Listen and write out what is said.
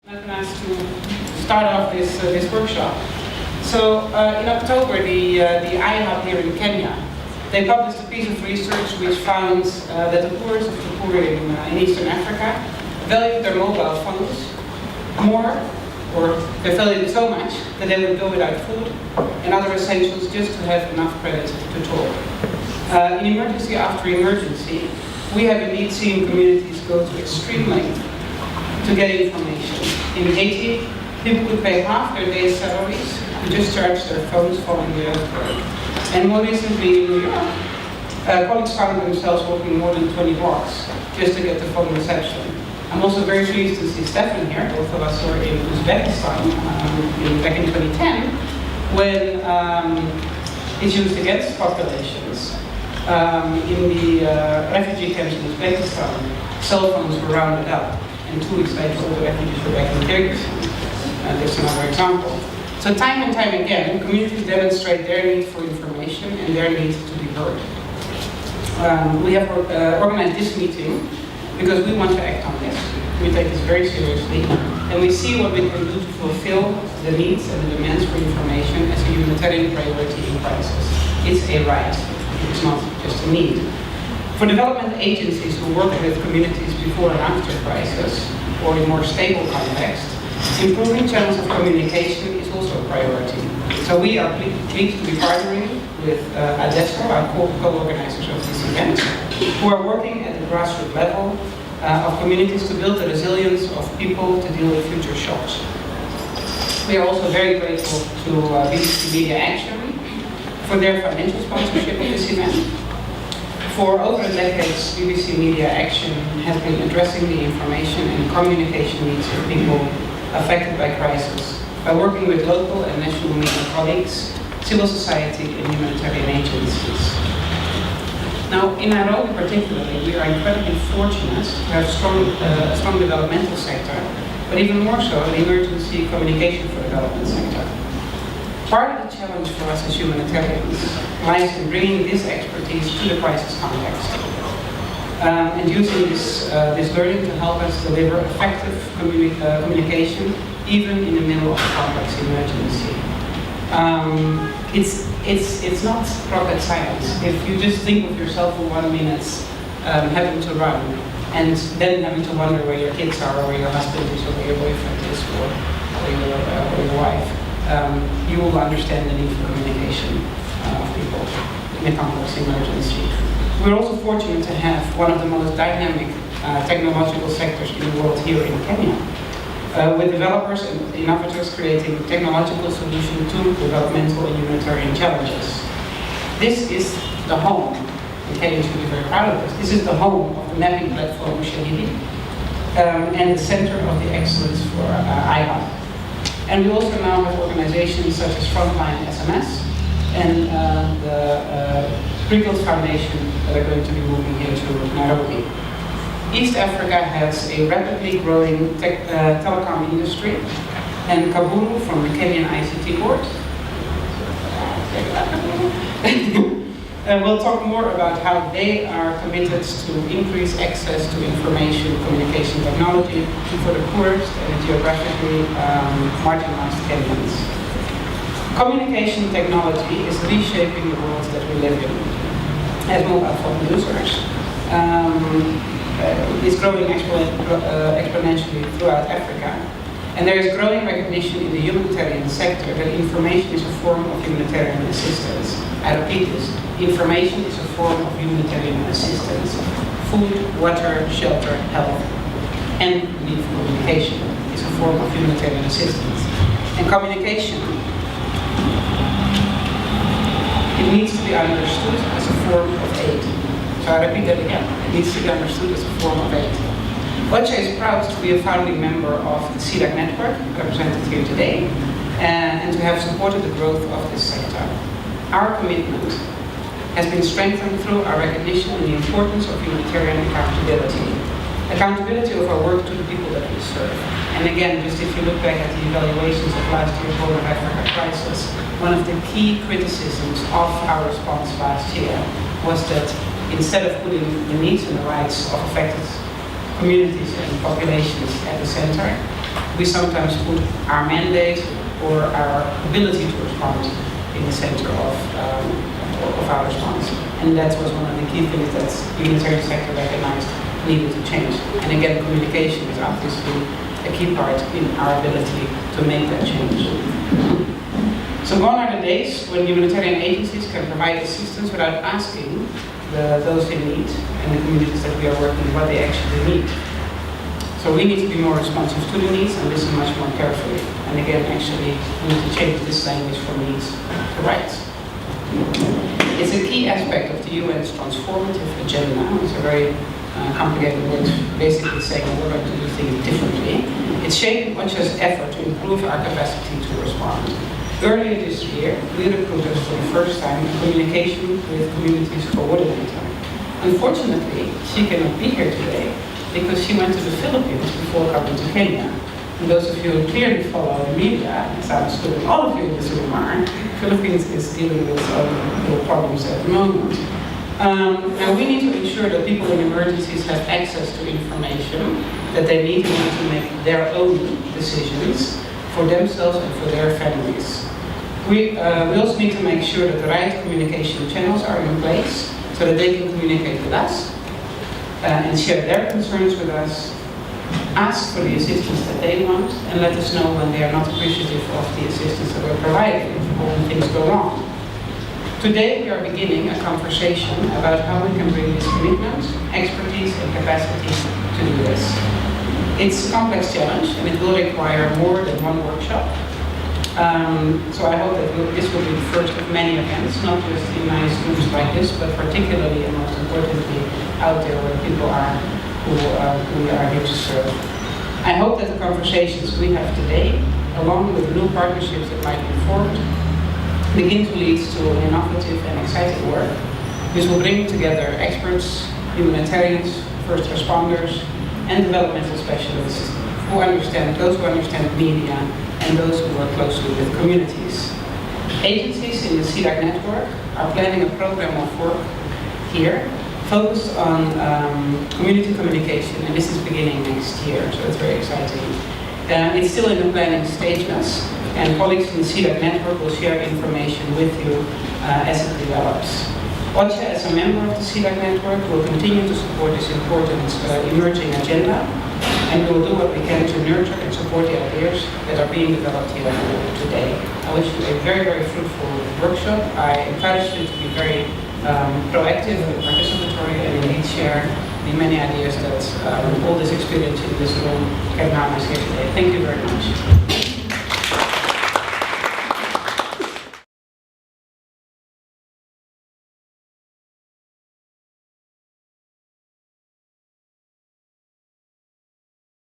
I've been asked to start off this workshop. So in October, the IHUB here in Kenya, they published a piece of research which found that the poorest of the poor in Eastern Africa valued their mobile phones more, or they valued it so much that they would go without food and other essentials just to have enough credit to talk. In emergency after emergency, we have indeed seen communities go to extreme length to get information. In Haiti, people could pay half their day's salaries to just charge their phones following the earthquake. And more recently in New York, colleagues found themselves walking more than 20 blocks just to get the phone reception. I'm also very pleased to see Stefan here. Both of us were in Uzbekistan back in 2010 when it's used against populations. In the refugee camps in Uzbekistan, cell phones were rounded up, and 2 weeks later all the refugees were back in Kyrgyzstan. That's another example. So time and time again, communities demonstrate their need for information and their need to be heard. We have organized this meeting because we want to act on this. We take this very seriously, and we see what we can do to fulfill the needs and the demands for information as a humanitarian priority in crisis. It's a right, it's not just a need. For development agencies who work with communities before and after crisis, or in more stable context, improving channels of communication is also a priority. So we are pleased to be partnering with ADESCO, our co-organizers of this event, who are working at the grassroots level of communities to build the resilience of people to deal with future shocks. We are also very grateful to BBC Media Action for their financial sponsorship of this event. For over a decade, BBC Media Action has been addressing the information and communication needs of people affected by crisis by working with local and national media colleagues, civil society and humanitarian agencies. Now, in Nairobi particularly, we are incredibly fortunate to have a strong developmental sector, but even more so an emergency communication for development sector. Part of the challenge for us as humanitarians lies in bringing this expertise to the crisis context and using this learning to help us deliver effective communication even in the middle of a complex emergency. It's not rocket science. If you just think of yourself for 1 minute having to run and then having to wonder where your kids are, or where your husband is, or where your boyfriend is, or your wife, you will understand the need for communication of people in a complex emergency. We're also fortunate to have one of the most dynamic technological sectors in the world here in Kenya, with developers and innovators creating technological solutions to developmental and humanitarian challenges. This is the home, and Kenya should be very proud of this, this is the home of the mapping platform Shahidi, and the center of the excellence for IHUB. And we also now have organizations such as Frontline SMS and the Prickles Foundation that are going to be moving here to Nairobi. East Africa has a rapidly growing telecom industry, and Kaburu from the Kenyan ICT board we'll talk more about how they are committed to increase access to information communication technology for the poorest and geographically marginalized Kenyans. Communication technology is reshaping the world that we live in. As mobile phone users, is growing exponentially throughout Africa, and there is growing recognition in the humanitarian sector that information is a form of humanitarian assistance. I repeat this, information is a form of humanitarian assistance. Food, water, shelter, health, and need for communication is a form of humanitarian assistance. And communication, it needs to be understood as a form of aid. So I repeat that again, it needs to be understood as a form of aid. UNOCHA is proud to be a founding member of the CDAC network, represented here today, and to have supported the growth of this sector. Our commitment has been strengthened through our recognition of the importance of humanitarian accountability. Accountability of our work to the people that we serve. And again, just if you look back at the evaluations of last year's Horn of Africa crisis, one of the key criticisms of our response last year was that instead of putting the needs and the rights of affected communities and populations at the center, we sometimes put our mandate or our ability to respond in the center of our response. And that was one of the key things that the humanitarian sector recognized needed to change. And again, communication is obviously a key part in our ability to make that change. So gone are the days when humanitarian agencies can provide assistance without asking those in need and the communities that we are working with what they actually need. So we need to be more responsive to the needs and listen much more carefully. And again, actually, we need to change this language from needs to rights. It's a key aspect of the UN's transformative agenda. It's a very complicated word, basically saying we're going to do things differently. It's shaping UNOCHA's effort to improve our capacity to respond. Earlier this year, we recruited for the first time a communication with communities coordinator. Unfortunately, she cannot be here today because she went to the Philippines before coming to Kenya. And those of you who clearly follow the media, as I'm assuming all of you in this room are, Philippines is dealing with some real problems at the moment. And we need to ensure that people in emergencies have access to information that they need in order to make their own decisions for themselves and for their families. We also need to make sure that the right communication channels are in place so that they can communicate with us and share their concerns with us, ask for the assistance that they want, and let us know when they are not appreciative of the assistance that we're providing or when things go wrong. Today we are beginning a conversation about how we can bring this commitment, expertise and capacity to do this. It's a complex challenge and it will require more than one workshop. So I hope that this will be the first of many events, not just in nice groups like this, but particularly and most importantly out there where people are who we are here to serve. I hope that the conversations we have today, along with new partnerships that might be formed, begin to lead to innovative and exciting work. This will bring together experts, humanitarians, first responders, and developmental specialists those who understand media and those who work closely with communities. Agencies in the CDAC network are planning a program of work here focused on community communication, and this is beginning next year, so it's very exciting. It's still in the planning stages, and colleagues in the CDAC network will share information with you as it develops. UNOCHA, as a member of the CDAC network, will continue to support this important emerging agenda, and we will do what we can to nurture and support the ideas that are being developed here today. I wish you a very, very fruitful workshop. I encourage you to be very proactive and participatory and indeed share the many ideas that all this experience in this room can harness here today. Thank you very much.